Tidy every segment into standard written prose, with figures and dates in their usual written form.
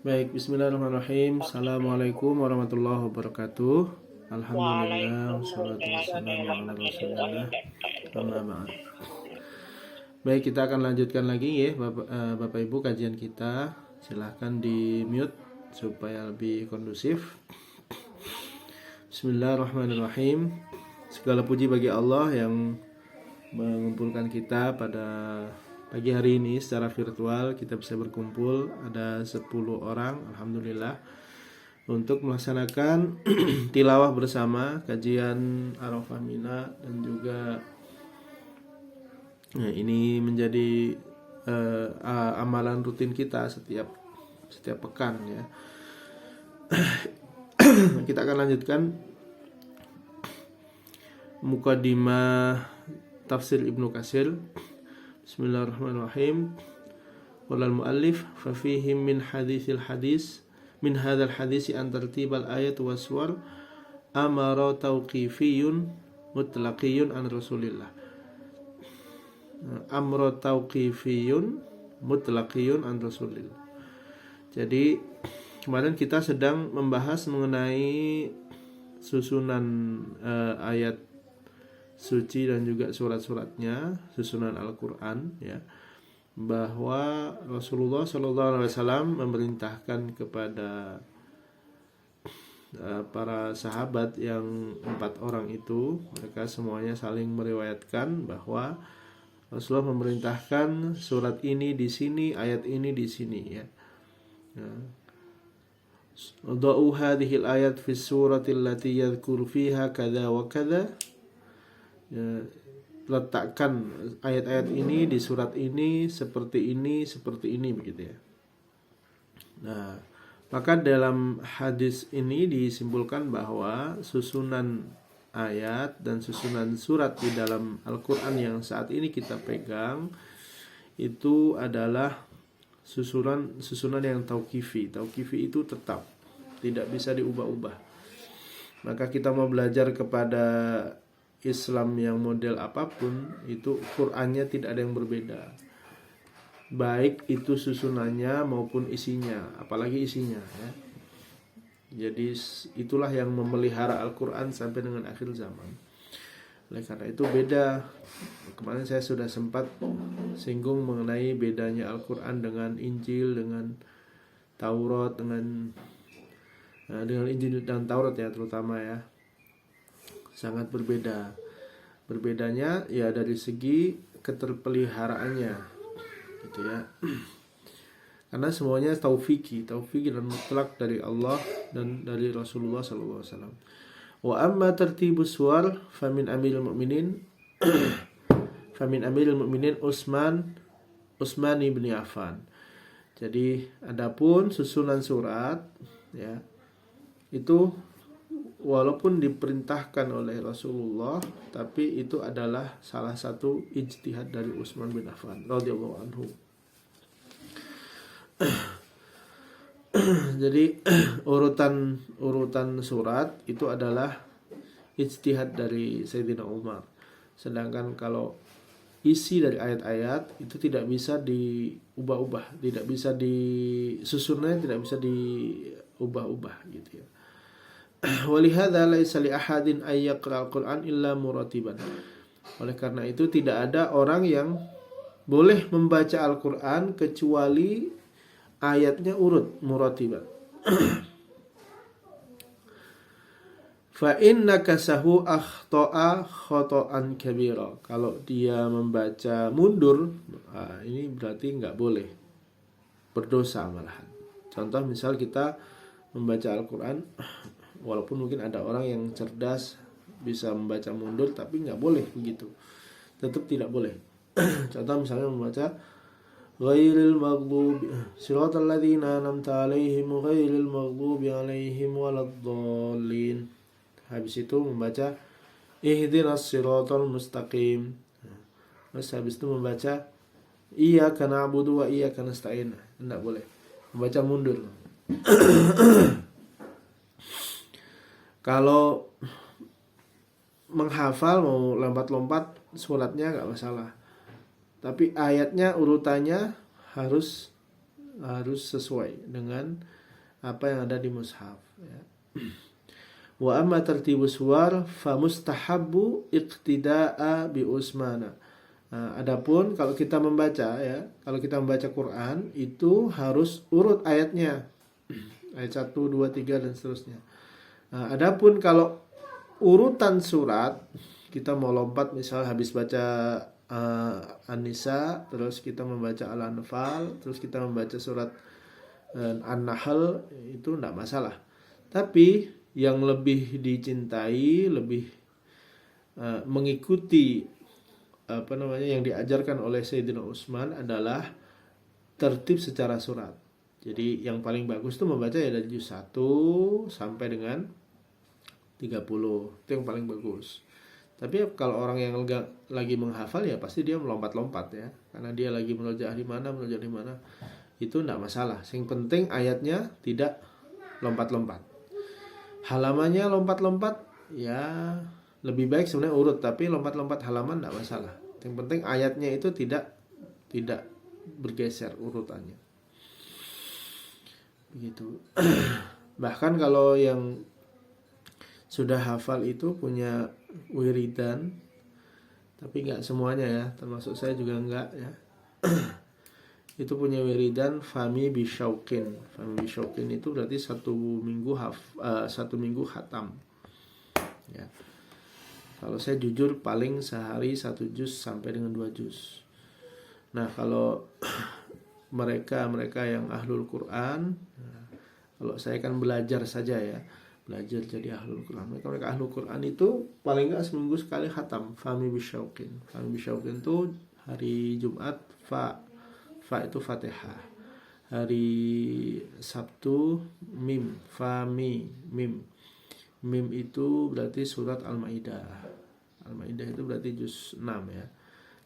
Baik, bismillahirrahmanirrahim. Assalamualaikum warahmatullahi wabarakatuh. Alhamdulillah, wassalatu wassalamu ala rasulillah. Amma ba'd. Baik, kita akan lanjutkan lagi ya Bapak Ibu kajian kita. Silahkan di mute supaya lebih kondusif. Bismillahirrahmanirrahim. Segala puji bagi Allah yang mengumpulkan kita pada pagi hari ini secara virtual. Kita bisa berkumpul ada 10 orang, alhamdulillah, untuk melaksanakan tilawah bersama, kajian Arafah Mina, dan juga ini menjadi amalan rutin kita setiap pekan ya. Kita akan lanjutkan Muqaddimah Tafsir Ibnu Katsir. Bismillahirrahmanirrahim. Walal muallif fa fihi min min hadzal hadis an tartibal ayat waswar amara tauqifiyun mutlaqiyun an Rasulillah. Amra tauqifiyun mutlaqiyun an Rasulillah. Jadi kemarin kita sedang membahas mengenai susunan ayat suci dan juga surat-suratnya, susunan Al-Quran ya, bahwa Rasulullah SAW memerintahkan kepada para sahabat yang 4 orang itu, mereka semuanya saling meriwayatkan bahwa Rasulullah memerintahkan surat ini di sini, ayat ini di sini ya. Udha'u hadhil ayat fi suratil lati yadhkur fiha kada wa kada. Ya, letakkan ayat-ayat ini di surat ini seperti ini begitu ya. Nah, maka dalam hadis ini disimpulkan bahwa susunan ayat dan susunan surat di dalam Al-Quran yang saat ini kita pegang itu adalah susunan yang tauqifi. Tauqifi itu tetap, tidak bisa diubah-ubah. Maka kita mau belajar kepada Islam yang model apapun, itu Qur'annya tidak ada yang berbeda, baik itu susunannya maupun isinya, apalagi isinya ya. Jadi itulah yang memelihara Al-Quran sampai dengan akhir zaman. Oleh karena itu beda. Kemarin saya sudah sempat singgung mengenai bedanya Al-Quran dengan Injil, dengan Taurat, dengan Injil dan Taurat ya terutama ya. Sangat berbeda. Berbedanya ya dari segi keterpeliharaannya gitu ya. Karena semuanya taufiki dan mutlak dari Allah dan dari Rasulullah SAW. Wa amma tertibus suwar famin amiril mu'minin Utsman bin Affan. Jadi adapun susunan surat ya, itu walaupun diperintahkan oleh Rasulullah, tapi itu adalah salah satu ijtihad dari Utsman bin Affan radhiyallahu anhu. Jadi urutan surat itu adalah ijtihad dari Sayyidina Umar. Sedangkan kalau isi dari ayat-ayat itu tidak bisa diubah-ubah, tidak bisa disusunnya, tidak bisa diubah-ubah gitu ya. Walihada laisa li ahadin ay yaqra'al Qur'an illa muratiban. Oleh karena itu tidak ada orang yang boleh membaca Al-Qur'an kecuali ayatnya urut muratiban. Fa innaka sahu akhta'a khata'an kabira. Kalau dia membaca mundur, ini berarti enggak boleh, berdosa malahan. Contoh misal kita membaca Al-Qur'an, walaupun mungkin ada orang yang cerdas bisa membaca mundur, tapi nggak boleh begitu, tetap tidak boleh. Contoh misalnya membaca ghairil maghdubi siratal ladzina an'amta 'alaihim ghairil maghdubi 'alaihim waladdallin. Habis itu membaca ihdinas siratal mustaqim. Terus habis itu membaca iyyaka na'budu wa iyyaka nasta'in. Tidak boleh membaca mundur. Kalau menghafal mau lompat-lompat suratnya nggak masalah, tapi ayatnya urutannya harus harus sesuai dengan apa yang ada di mushaf ya. Wa amma tartibus suwar fa mustahabbu iqtida'a bi Utsmana. Adapun kalau kita membaca ya, kalau kita membaca Quran itu harus urut ayatnya. Ayat 1, 2, 3 dan seterusnya. Adapun kalau urutan surat, kita mau lompat misal habis baca An-Nisa, terus kita membaca Al-Anfal, terus kita membaca surat An-Nahl, itu tidak masalah. Tapi yang lebih dicintai, lebih mengikuti yang diajarkan oleh Sayyidina Utsman adalah tertib secara surat. Jadi yang paling bagus itu membaca ya dari juz 1 sampai dengan 30. Itu yang paling bagus. Tapi kalau orang yang lagi menghafal ya pasti dia melompat-lompat ya. Karena dia lagi melonjak di mana. Itu tidak masalah. Yang penting ayatnya tidak lompat-lompat. Halamannya lompat-lompat ya lebih baik sebenarnya urut, tapi lompat-lompat halaman tidak masalah. Yang penting ayatnya itu tidak bergeser urutannya. Begitu. Bahkan kalau yang sudah hafal itu punya wiridan, tapi nggak semuanya ya, termasuk saya juga nggak ya. Itu punya wiridan Fami Bisyauqin. Fami Bisyauqin itu berarti satu minggu khatam ya. Kalau saya jujur paling sehari 1 juz sampai dengan 2 juz. Nah kalau mereka yang ahlul Quran, kalau saya kan belajar saja ya, belajar jadi ahlul Quran. Mereka ahlul Quran itu paling nggak seminggu sekali khatam Fami Bisyauqin. Fami Bisyauqin itu hari Jumat Fa itu Fatihah. Hari Sabtu Mim, Fami, Mim. Mim itu berarti surat Al-Maidah. Al-Maidah itu berarti juz 6 ya.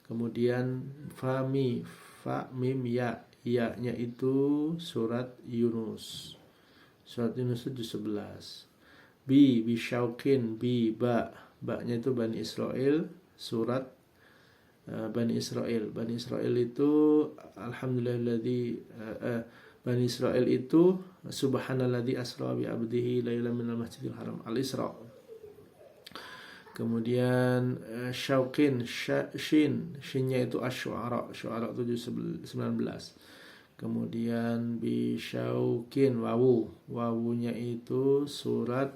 Kemudian Fami, Fa, Mim, Ya. Ya-nya itu surat Yunus. Surat Yunus itu juz 11. Bisyauqin, Ba. Ba-nya itu Bani Israel, surat Bani Israel. Bani Israel itu alhamdulillahilladzi Bani Israel itu subhanalladzi asra bi 'abdihi lailan minal masjidil haram, Al-Isra. Kemudian syauqin, shinnya itu asy-syu'ara. Syu'ara itu 19. Kemudian bisyauqin, wawunya itu surat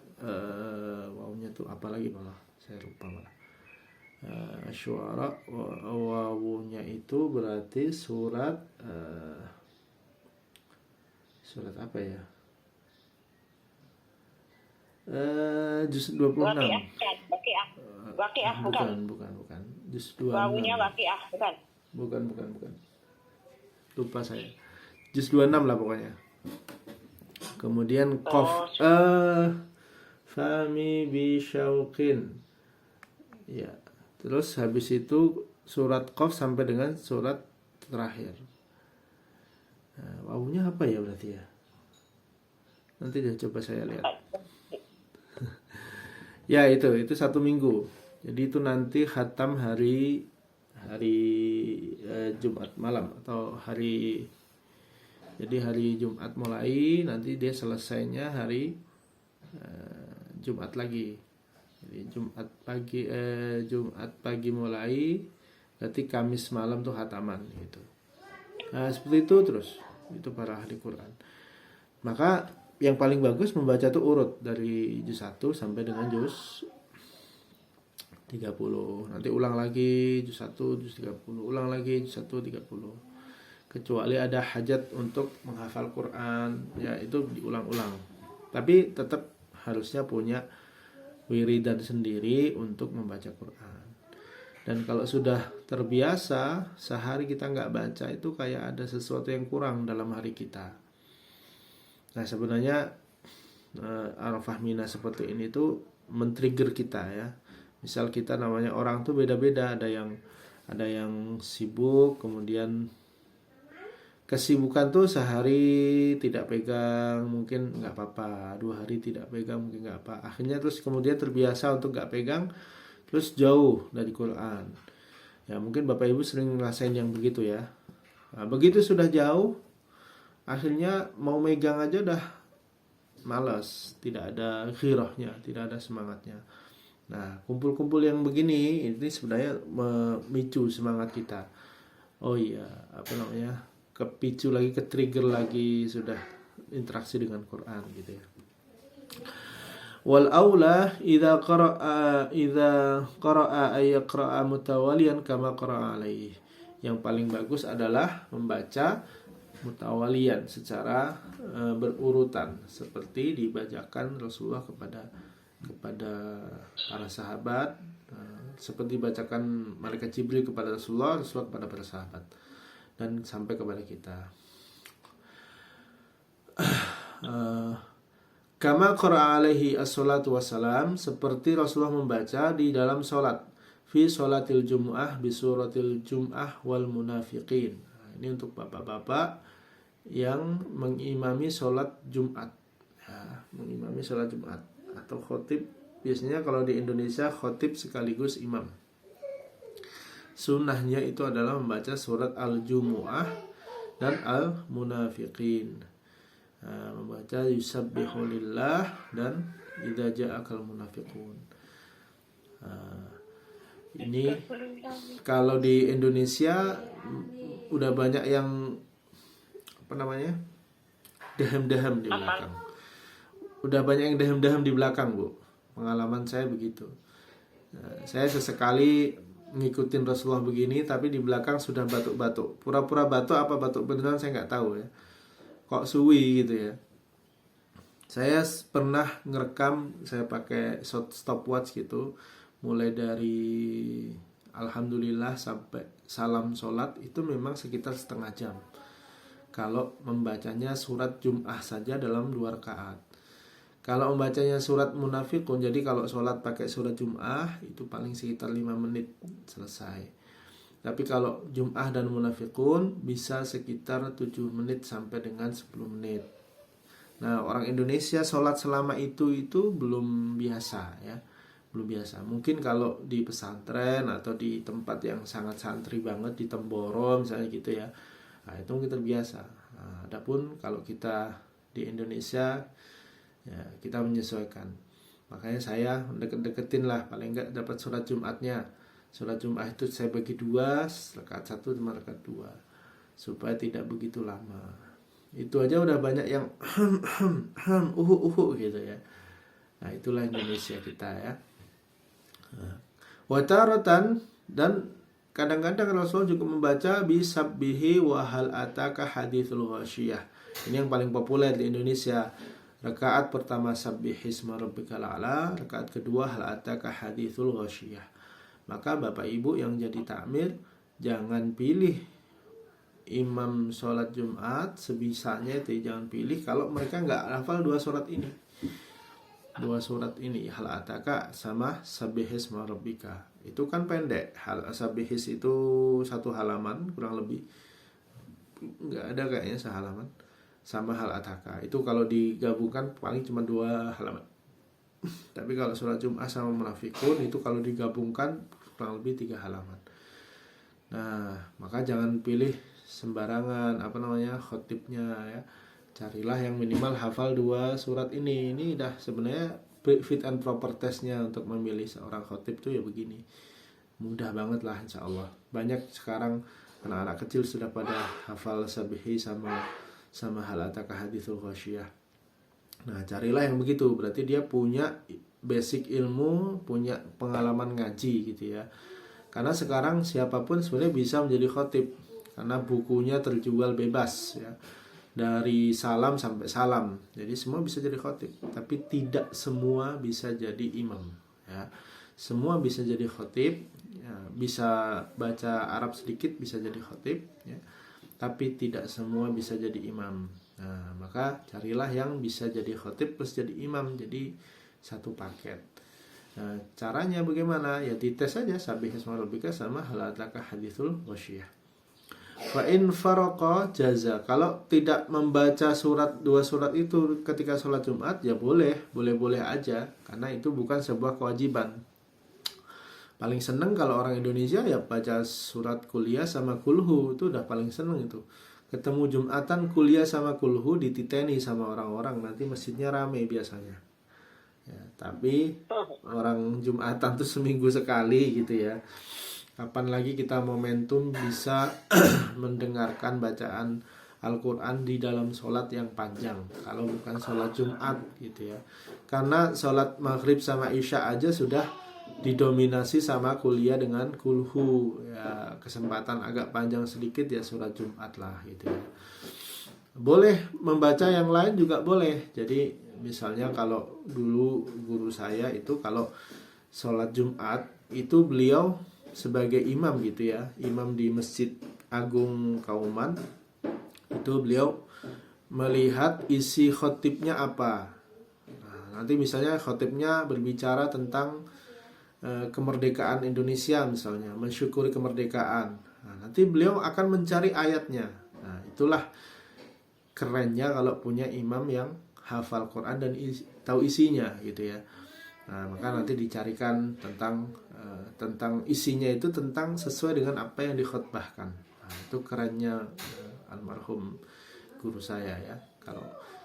wawunya itu apa lagi malah saya lupa malah. Syu'ara wawunya itu berarti surat apa ya? Juz 26. Waqiah bukan. Juz 26. Wawunya Waqiah bukan. Lupa saya. Juz 26 lah pokoknya. Kemudian qaf. Fami bisyauqin. Ya. Terus habis itu surat Qaf sampai dengan surat terakhir. Nah, wawunya apa ya berarti ya? Nanti deh coba saya lihat. Ya itu 1 minggu. Jadi itu nanti khatam hari Jumat malam atau jadi hari Jumat mulai, nanti dia selesainya hari Jumat lagi. Jadi Jumat pagi mulai, berarti Kamis malam tuh khataman gitu. Nah, seperti itu terus. Itu para ahli Quran. Maka yang paling bagus membaca tuh urut dari juz 1 sampai dengan juz 30. Nanti ulang lagi juz 1, juz 30, ulang lagi juz 1, 30. Kecuali ada hajat untuk menghafal Quran, ya itu diulang-ulang. Tapi tetap harusnya punya wiridan sendiri untuk membaca Quran. Dan kalau sudah terbiasa sehari kita nggak baca, itu kayak ada sesuatu yang kurang dalam hari kita. Nah sebenarnya al-fahmina seperti ini tuh men-trigger kita ya. Misal kita namanya orang tuh beda-beda, ada yang sibuk, kemudian kesibukan tuh sehari tidak pegang mungkin nggak apa-apa, 2 hari tidak pegang mungkin nggak apa, akhirnya terus kemudian terbiasa untuk nggak pegang, terus jauh dari Quran ya. Mungkin Bapak Ibu sering ngerasain yang begitu ya. Nah, begitu sudah jauh Akhirnya mau megang aja udah malas, tidak ada ghirahnya, tidak ada semangatnya. Nah, kumpul-kumpul yang begini ini sebenarnya memicu semangat kita. Oh iya, apa namanya? Kepicu lagi, ke-trigger lagi, sudah interaksi dengan Quran gitu ya. Wal aula idza qara'a ay yaqra'a mutawaliyan kama qara'a alaihi. Yang paling bagus adalah membaca mutawaliyan secara berurutan seperti dibacakan Rasulullah kepada para sahabat, seperti bacakan malaikat Jibril kepada Rasulullah kepada para sahabat, dan sampai kepada kita. Kama qara'a alaihi as-salatu wassalam, seperti Rasulullah membaca di dalam salat, fi salatil jumu'ah bi suratil jum'ah wal munafiqin. Nah, ini untuk bapak-bapak yang mengimami salat Jumat. Ya, mengimami salat Jumat atau khotib. Biasanya kalau di Indonesia khotib sekaligus imam. Sunnahnya itu adalah membaca surat Al-Jumu'ah dan Al-Munafiqin. Membaca yusabbihu lillah dan idza ja'akal munafiqun. Ini kalau di Indonesia udah banyak yang dehem-dehem di belakang. Udah banyak yang dehem-dehem di belakang, Bu. Pengalaman saya begitu. Saya sesekali ngikutin Rasulullah begini, tapi di belakang sudah batuk-batuk. Pura-pura batuk apa batuk beneran saya nggak tahu ya. Kok suwi gitu ya. Saya pernah ngerekam, saya pakai stopwatch gitu, mulai dari Alhamdulillah sampai salam sholat itu memang sekitar setengah jam. Kalau membacanya surat Jum'ah saja dalam 2 rakaat. Kalau membacanya surat Munafiqun, jadi kalau sholat pakai surat Jum'ah itu paling sekitar 5 menit selesai. Tapi kalau Jum'ah dan Munafiqun bisa sekitar 7 menit sampai dengan 10 menit. Nah, orang Indonesia sholat selama itu belum biasa ya. Belum biasa. Mungkin kalau di pesantren atau di tempat yang sangat santri banget, di Temboro misalnya gitu ya, nah itu mungkin terbiasa. Nah, adapun kalau kita di Indonesia ya, kita menyesuaikan. Makanya saya deket-deketin lah, paling enggak dapat surat Jumatnya. Surat Jumat itu saya bagi 2, rakaat 1 sama rakaat 2, supaya tidak begitu lama. Itu aja udah banyak yang gitu ya. Nah, itulah Indonesia kita ya. Wataratan, dan kadang-kadang Rasul juga membaca bisabbihi wa hal ataka hadithul ghasyiyah. Ini yang paling populer di Indonesia. Rakaat pertama sabbihisma rabbikal a'la, rakaat kedua hal ataka hadithul ghasyiyah. Maka Bapak Ibu yang jadi takmir, jangan pilih imam sholat Jumat sebisanya itu, jangan pilih kalau mereka nggak hafal 2 surat ini. 2 surat ini, hal ataka sama sabbihisma rabbika. Itu kan pendek. Hal sabbihis itu 1 halaman kurang lebih. Nggak ada kayaknya sehalaman. Sama hal ataka. Itu kalau digabungkan paling cuma 2 halaman. Tapi kalau surat Jum'ah sama Munafiqun itu kalau digabungkan kurang lebih 3 halaman. Nah, maka jangan pilih sembarangan khotibnya ya. Carilah yang minimal hafal 2 surat ini. Ini dah sebenarnya fit and proper testnya untuk memilih seorang khotib tuh ya begini. Mudah banget lah insya Allah. Banyak sekarang anak-anak kecil sudah pada hafal sabihi sama hal ataka hadithul ghasyiyah. Nah, carilah yang begitu. Berarti dia punya basic ilmu, punya pengalaman ngaji gitu ya. Karena sekarang siapapun sebenarnya bisa menjadi khotib. Karena bukunya terjual bebas ya. Dari salam sampai salam. Jadi semua bisa jadi khotib. Tapi tidak semua bisa jadi imam ya. Semua bisa jadi khotib ya. Bisa baca Arab sedikit bisa jadi khotib ya. Tapi tidak semua bisa jadi imam. Nah, maka carilah yang bisa jadi khotib plus jadi imam, jadi satu paket. Nah, caranya bagaimana? Ya dites saja sabbihisma rabbika sama hal ataka hadithul ghasyiyah. Fa in faraqa jaza. Kalau tidak membaca 2 surat itu ketika sholat Jumat ya boleh aja, karena itu bukan sebuah kewajiban. Paling seneng kalau orang Indonesia ya baca surat kuliah sama kulhu, itu udah paling seneng itu. ketemu Jumatan kuliah sama kulhu dititeni sama orang-orang, nanti masjidnya rame biasanya. Ya, tapi orang Jumatan tuh seminggu sekali gitu ya. Kapan lagi kita momentum bisa mendengarkan bacaan Al-Quran di dalam sholat yang panjang, kalau bukan sholat Jumat gitu ya. Karena sholat maghrib sama isya aja sudah didominasi sama kuliah dengan kulhu ya, kesempatan agak panjang sedikit ya surat Jumat lah gitu ya. Boleh membaca yang lain juga boleh. Jadi misalnya kalau dulu guru saya itu kalau sholat Jumat itu beliau sebagai imam gitu ya, imam di Masjid Agung Kauman, itu beliau melihat isi khotibnya apa. Nah, nanti misalnya khotibnya berbicara tentang kemerdekaan Indonesia misalnya, mensyukuri kemerdekaan. Nah, nanti beliau akan mencari ayatnya. Nah, itulah kerennya kalau punya imam yang hafal Quran dan tahu isinya gitu ya. Nah, maka nanti dicarikan tentang isinya itu tentang sesuai dengan apa yang dikhotbahkan. Nah, itu kerennya almarhum guru saya ya.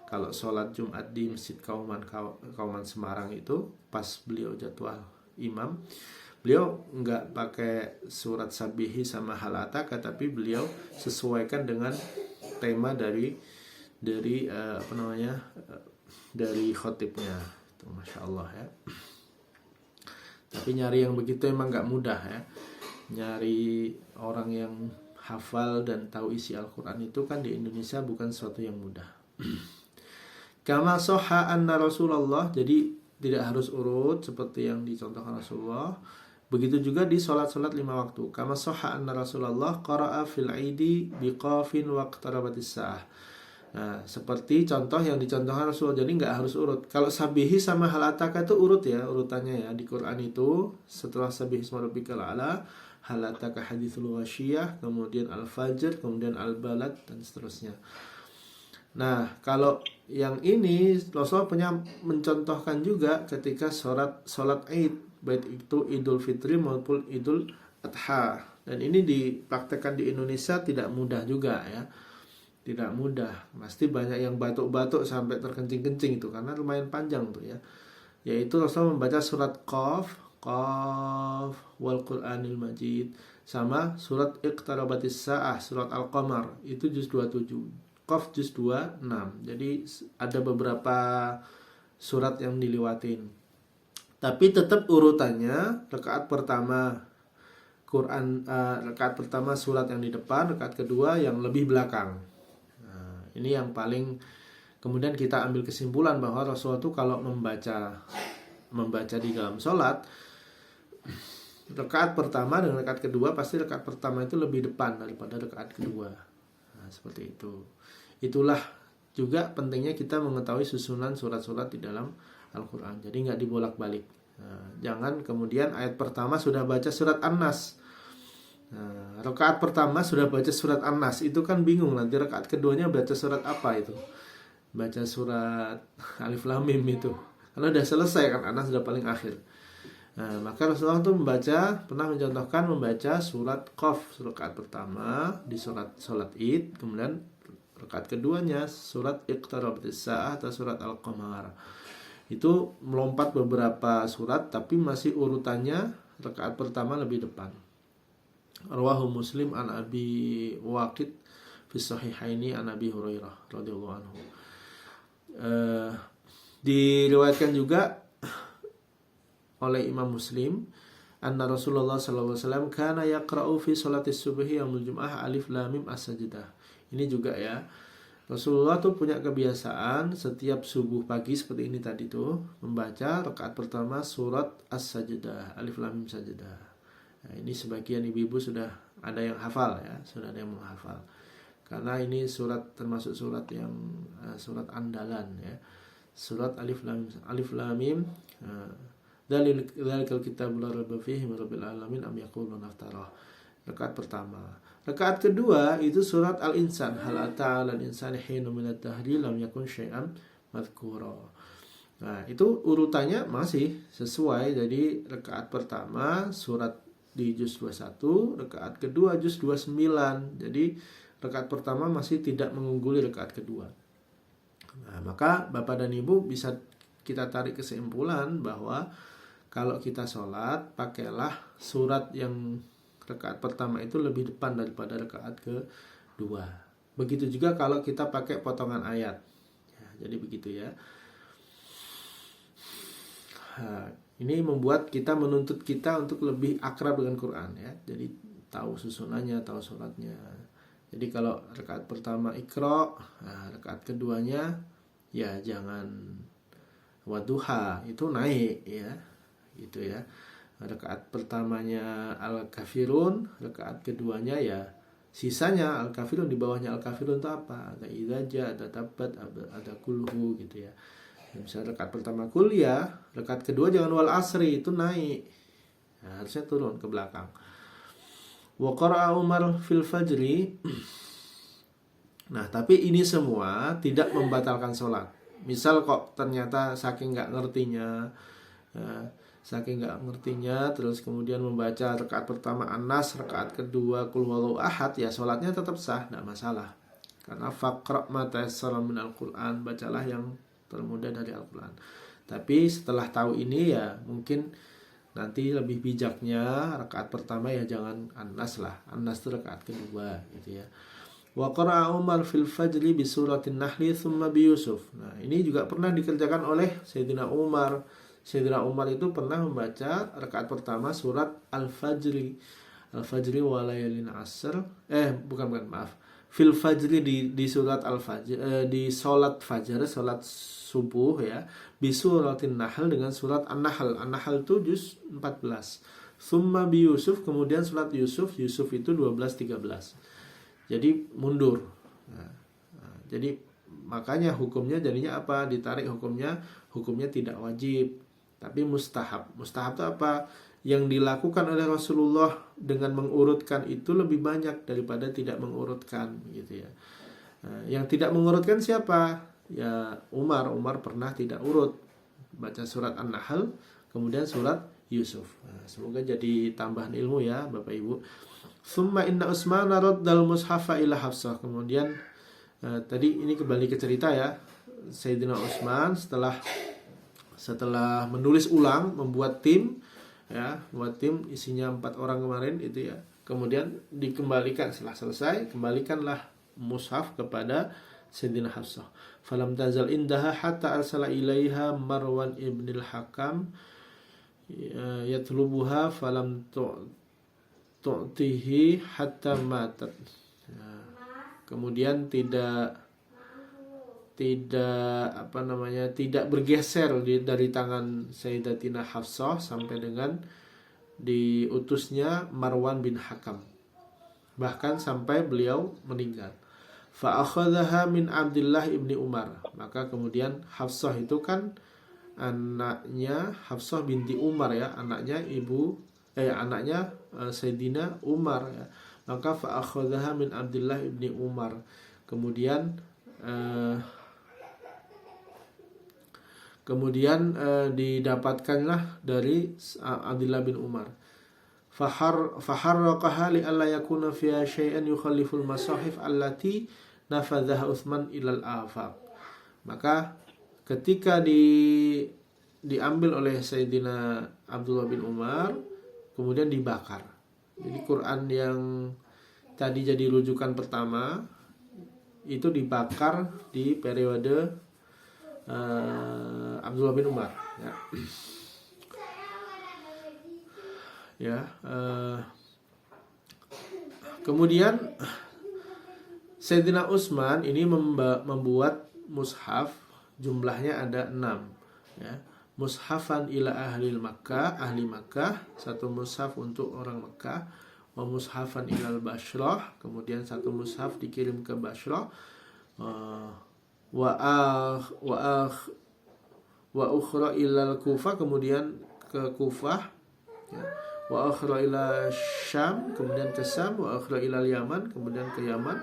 Kalau sholat Jumat di Masjid Kauman Semarang itu pas beliau jadwal imam, beliau nggak pakai surat Sabihi sama Halataka, tapi beliau sesuaikan dengan tema dari dari khotibnya. Itu Masya Allah ya. Tapi nyari yang begitu emang nggak mudah ya. Nyari orang yang hafal dan tahu isi Al-Quran itu kan di Indonesia bukan sesuatu yang mudah. Kama soha anna Rasulullah, jadi tidak harus urut seperti yang dicontohkan Rasulullah. Begitu juga di sholat-sholat 5 waktu. Kama soha anna Rasulullah qara'a fil aidi biqafin waqtarabatis sa'ah. Nah, seperti contoh yang dicontohkan Rasulullah, jadi nggak harus urut. Kalau Sabihi sama Halataka itu urut ya, urutannya ya. Di Quran itu setelah Sabihi isma rabbikal a'la, Halataka haditsul ghasyiyah, kemudian Al-Fajr, kemudian Al-Balad, dan seterusnya. Nah, kalau yang ini Rasulullah punya mencontohkan juga ketika sholat Id, baik itu Idul Fitri maupun Idul Adha. Dan ini dipraktekkan di Indonesia tidak mudah juga ya. Tidak mudah, pasti banyak yang batuk-batuk sampai terkencing-kencing itu karena lumayan panjang tuh ya. Yaitu Rasulullah membaca surat Qaf wal Qur'anil Majid, sama surat Iqtarabatis Sa'ah, surat Al-Qamar, itu juz 27, Qaf juz 26. Jadi ada beberapa surat yang dilewatin. Tapi tetap urutannya rakaat pertama Quran, rakaat pertama surat yang di depan, rakaat kedua yang lebih belakang. Ini yang paling kemudian kita ambil kesimpulan bahwa Rasulullah itu kalau membaca di dalam sholat, rakaat pertama dan rakaat kedua pasti rakaat pertama itu lebih depan daripada rakaat kedua. Nah, seperti itu. Itulah juga pentingnya kita mengetahui susunan surat-surat di dalam Al-Quran. Jadi nggak dibolak-balik. Nah, jangan kemudian ayat pertama sudah baca surat An-Nas. Nah, rakaat pertama sudah baca surat An-Nas, itu kan bingung nanti rakaat keduanya baca surat apa itu. Baca surat Alif Lam Mim itu. Karena udah selesai kan, An-Nas sudah paling akhir. Nah, maka Rasulullah itu pernah mencontohkan membaca surat Qaf rakaat pertama di sholat Id, kemudian rakaat keduanya surat Iqtarabatis Sa'ah atau surat Al-Qamar. Itu melompat beberapa surat tapi masih urutannya rakaat pertama lebih depan. Rawahu Muslim an Abi Waqid fi Sahihaini an Abi Hurairah radhiyallahu anhu. Diriwayatkan juga oleh Imam Muslim anna Rasulullah sallallahu alaihi wasallam kana yaqra'u fi sholatis subhi yaumul jum'ah alif lam mim as-sajdah. Ini juga ya, Rasulullah tuh punya kebiasaan setiap subuh pagi seperti ini tadi tuh membaca rakaat pertama surat as-sajdah, alif lam mim sajdah. Nah, ini sebagian ibu-ibu sudah ada yang hafal ya, sudah ada yang menghafal. Karena ini termasuk surat yang surat andalan ya. Surat Alif Lam Mim. Dzalikal kitabul la raiba fihi min rabbil alamin am yaquluna aftarah. Rakaat pertama. Rakaat kedua itu surat Al-Insan, hal ata 'alal insani hinun minad dahri lam yakun syai'an madhkura. Nah, itu urutannya masih sesuai. Jadi rakaat pertama surat di juz 21, rakaat kedua juz 29. Jadi rakaat pertama masih tidak mengungguli rakaat kedua. Nah, maka Bapak dan Ibu bisa kita tarik kesimpulan bahwa kalau kita sholat, pakailah surat yang rakaat pertama itu lebih depan daripada rakaat kedua. Begitu juga kalau kita pakai potongan ayat. Ya, jadi begitu ya. Nah, ini membuat kita menuntut kita untuk lebih akrab dengan Quran ya. Jadi tahu susunannya, tahu sholatnya. Jadi kalau rakaat pertama Iqra, nah, rakaat keduanya ya jangan Wadduha, itu naik ya. Gitu ya. Rakaat pertamanya Al-Kafirun, rakaat keduanya ya sisanya Al-Kafirun, di bawahnya Al-Kafirun itu apa? Ada Idza, ada Tabbat, ada Kulhu gitu ya. Misalnya rakaat pertama Qul ya, rakaat kedua jangan Wal Asri, itu naik. Nah, harusnya turun ke belakang. Wa qara'a Umar fil fajri. Nah, tapi ini semua tidak membatalkan sholat. Misal kok ternyata saking nggak ngertinya, terus kemudian membaca rakaat pertama An-Nas, rakaat kedua Qul huwallahu ahad, ya sholatnya tetap sah, tidak masalah. Karena faqra' ma tayassara minal Qur'an, bacalah yang termudah dari Al-Quran. Tapi setelah tahu ini ya mungkin nanti lebih bijaknya rakaat pertama ya jangan An-Nas lah. An-Nas itu rakaat kedua gitu ya. Wa qara'a Umar fil fajri bi suratin Nahli thumma bi Yusuf. Nah, ini juga pernah dikerjakan oleh Sayyidina Umar. Sayyidina Umar itu pernah membaca rakaat pertama surat Al-Fajri. Al-Fajri wa layalin asr. Bukan, maaf. Fil fajri di surat Al-Fajr, di salat fajar, salat subuh ya, bi suratin Nahl dengan surat An-Nahl. An-Nahl itu juz 14. Tsumma bi Yusuf, kemudian surat Yusuf itu 12-13. Jadi mundur. Nah, jadi makanya hukumnya jadinya apa? Ditarik hukumnya tidak wajib, tapi mustahab. Mustahab itu apa? Yang dilakukan oleh Rasulullah dengan mengurutkan itu lebih banyak daripada tidak mengurutkan gitu ya. Nah, yang tidak mengurutkan siapa? Ya Umar pernah tidak urut, baca surat An-Nahl kemudian surat Yusuf. Nah, semoga jadi tambahan ilmu ya Bapak Ibu. Summa inna Utsman raddal mushafa ila Hafsah. Kemudian tadi ini kembali ke cerita ya. Sayyidina Utsman setelah menulis ulang, membuat tim ya, isinya 4 orang kemarin itu ya. Kemudian dikembalikan, setelah selesai kembalikanlah mushaf kepada Sayyidina Hafsah. Falam tazal indaha hatta arsala ilaiha Marwan ibnil Hakam yatlubuha falam tu'tihi hatta matat. Kemudian tidak bergeser dari tangan Sayyidatina Hafsah sampai dengan diutusnya Marwan bin Hakam, bahkan sampai beliau meninggal. Fa akhadhaha min Abdullah ibni Umar. Maka kemudian Hafsah itu kan anaknya Hafsah binti Umar ya, anaknya Sayyidina Umar ya. Maka fa akhadhaha min Abdullah ibni Umar. Kemudian didapatkanlah dari Abdullah bin Umar. Faharraqaha li alla yakuna fiha syai'an yukhalliful masahif allati nafadhaha Utsman ilal afaq. Maka ketika diambil oleh Sayyidina Abdullah bin Umar, kemudian dibakar. Jadi Quran yang tadi jadi rujukan pertama itu dibakar di periode Abdullah bin Umar ya. Kemudian Sayyidina Utsman ini membuat mushaf, jumlahnya ada 6 ya. Mushafan ila ahli Makkah, satu mushaf untuk orang Makkah, wa mushafan ilal Bashrah, kemudian satu mushaf dikirim ke Bashrah, wa ukhra ilal Kufah, kemudian ke Kufah ya. Wa ukhra ila Syam, kemudian ke Syam, wa ukhra ilal Yaman, kemudian ke Yaman,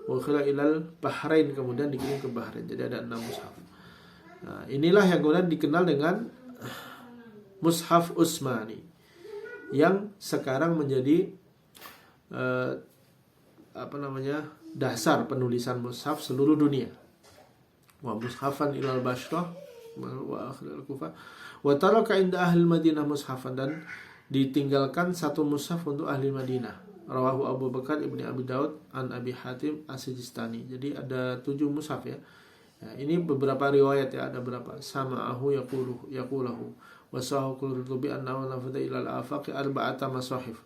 wa ukhra ilal Bahrain, kemudian dikirim ke Bahrain. Jadi ada 6 mushaf. Nah, inilah yang kemudian dikenal dengan Mushaf Utsmani, yang sekarang menjadi dasar penulisan mushaf seluruh dunia. Wa mushafan ilal Bashrah wa akhir al-Kufah wa taraka inda ahli Madinah mushafan, dan ditinggalkan satu mushaf untuk ahli Madinah. Rawahu Abu Bakar ibni Abi Daud an Abi Hatim as-Sijistani. Jadi ada 7 mushaf ya. Ini beberapa riwayat ya, ada berapa? Sama'ahu yaqulahu wa sahahu Qurtubi annahu nafada ilal afaqi arba'ata masahif.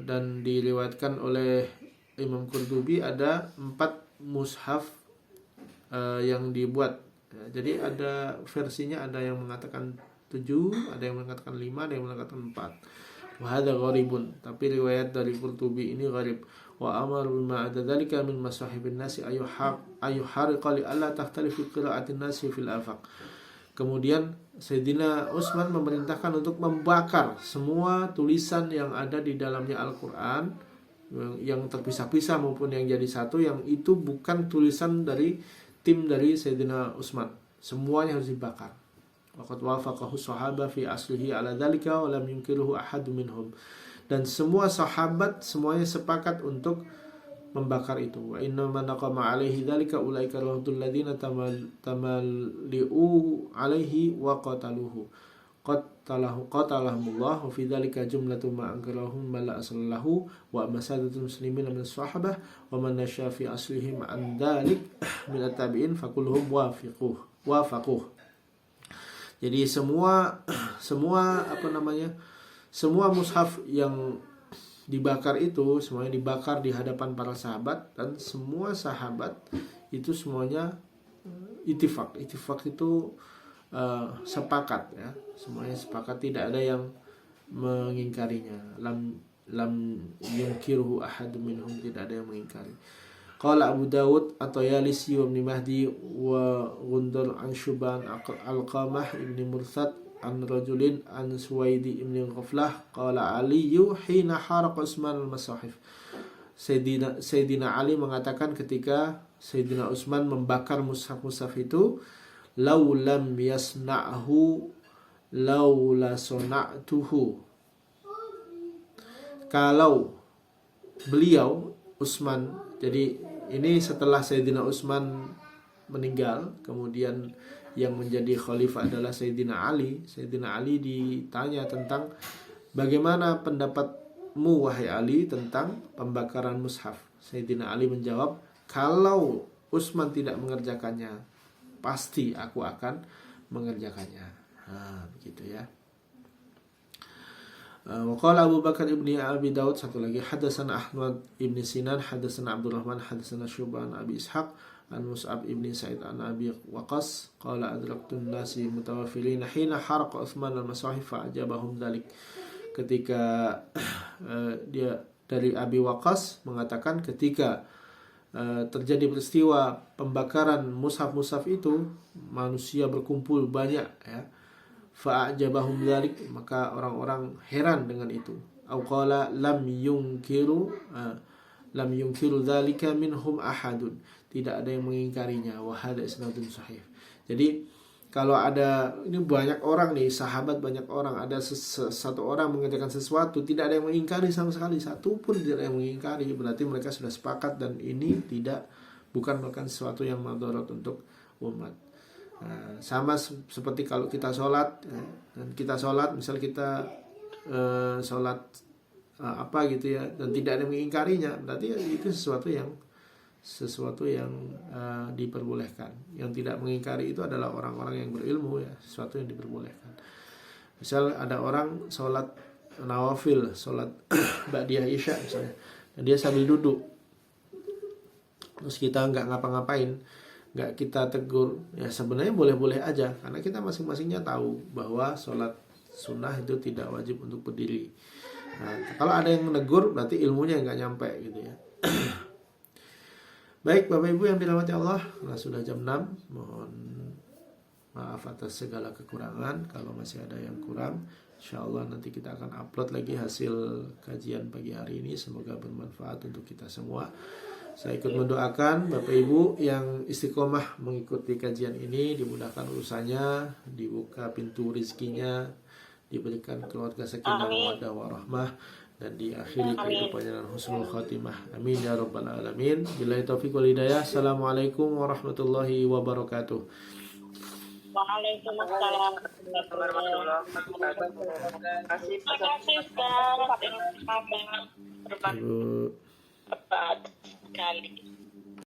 Dan diriwayatkan oleh Imam Qurtubi ada 4 mushaf yang dibuat. Jadi ada versinya, ada yang mengatakan 7, ada yang mengatakan 5, ada yang mengatakan 4. Wa hadza gharibun, tapi riwayat dari Qurtubi ini gharib. Wa amar bima ada dzalika min masahibin nasi ayuhariqa li alla takhtalifu qira'atin nasi fil afaq. Kemudian Sayyidina Utsman memerintahkan untuk membakar semua tulisan yang ada di dalamnya Al-Qur'an, yang terpisah-pisah maupun yang jadi satu, yang itu bukan tulisan dari tim dari Sayyidina Utsman, semuanya harus dibakar. Waqad wafaqahu sahabah fi aslihi ala dzalika wa lam yunkiruhu ahad minhum. Dan semua sahabat semuanya sepakat untuk membakar itu. Wa inna man naqama alaihi dzalika ulaika rahmatul ladzina tamalli'u alaihi wa qataluhu. Qatalahumullah wa fi dzalika jumlatu ma ankarahum mala asallahu wa masadatul muslimin min sahabah wa man nasya fi aslihim an dzalik min at-tabi'in fakulhum wafaquh. Jadi semua semua mushaf yang dibakar itu semuanya dibakar di hadapan para sahabat, dan semua sahabat itu semuanya ittifaq itu sepakat ya, semuanya sepakat, tidak ada yang mengingkarinya. Lam yunkiruhu ahad minhum, tidak ada yang mengingkari. Qala Abu Dawud at-Tayalisi wa Ibn Mahdi wa Gundar an Syuban Al-Qamah Ibn Mursad an rajulin an Suwaidi Ibn Ghaflah qala Aliyu hina haraq Utsman al-masahif. Sayyidina Ali mengatakan ketika Sayyidina Utsman membakar mushaf-mushaf itu, law lam yasna'hu laula sona'tuhu. Kalau beliau Utsman, jadi ini setelah Sayyidina Utsman meninggal, kemudian yang menjadi khalifah adalah Sayyidina Ali. Sayyidina Ali ditanya tentang bagaimana pendapatmu wahai Ali tentang pembakaran mushaf. Sayyidina Ali menjawab, kalau Utsman tidak mengerjakannya, pasti aku akan mengerjakannya. Begitu ya. Waqala Abu Bakar ibni Abi Daud, satu lagi, hadatsana Ahmad ibni Sinan, hadatsana Abdurrahman, hadatsana Syuban Abi Ishaq an Mus'ab ibni Sa'id an Abi Waqqas qala adraktun nasi mutawaffilina hina haraqa Utsman al-masahif fa ajabahum dzalik. Ketika dia dari Abi Waqqas mengatakan ketika terjadi peristiwa pembakaran mushaf-mushaf itu, manusia berkumpul banyak ya, fa'ajabahum dzalik, maka orang-orang heran dengan itu. Au qala lam yunkiru dzalika minhum ahadun, tidak ada yang mengingkarinya. Wa hadza isnadun sahih. Jadi kalau ada, ini banyak orang nih, sahabat banyak orang, ada satu orang mengerjakan sesuatu, tidak ada yang mengingkari sama sekali, satu pun tidak ada yang mengingkari, berarti mereka sudah sepakat dan ini bukan merupakan sesuatu yang madarat untuk umat. Sama seperti kalau kita sholat, dan kita sholat, misal kita sholat apa gitu ya, dan tidak ada yang mengingkarinya, berarti itu sesuatu yang diperbolehkan. Yang tidak mengingkari itu adalah orang-orang yang berilmu ya, sesuatu yang diperbolehkan. Misal ada orang sholat nawafil, sholat ba'diyah isya misalnya, dan dia sambil duduk, terus kita nggak ngapa-ngapain, nggak kita tegur, ya sebenarnya boleh-boleh aja, karena kita masing-masingnya tahu bahwa sholat sunnah itu tidak wajib untuk berdiri. Nah, kalau ada yang menegur, berarti ilmunya nggak nyampe gitu ya. Baik Bapak Ibu yang dirahmati Allah, nah sudah jam 6, mohon maaf atas segala kekurangan. Kalau masih ada yang kurang, insyaallah nanti kita akan upload lagi hasil kajian pagi hari ini. Semoga bermanfaat untuk kita semua. Saya ikut mendoakan Bapak Ibu yang istiqomah mengikuti kajian ini, dimudahkan urusannya, dibuka pintu rezekinya, diberikan keluarga sakinah mawaddah warahmah, dan diakhiri kehidupannya dengan husnul khatimah. Amin ya rabbal alamin. Billahi taufiq wal hidayah. Assalamualaikum warahmatullahi wabarakatuh. Waalaikumsalam warahmatullahi wabarakatuh. Terima kasih Ustaz. Bermanfaat sekali.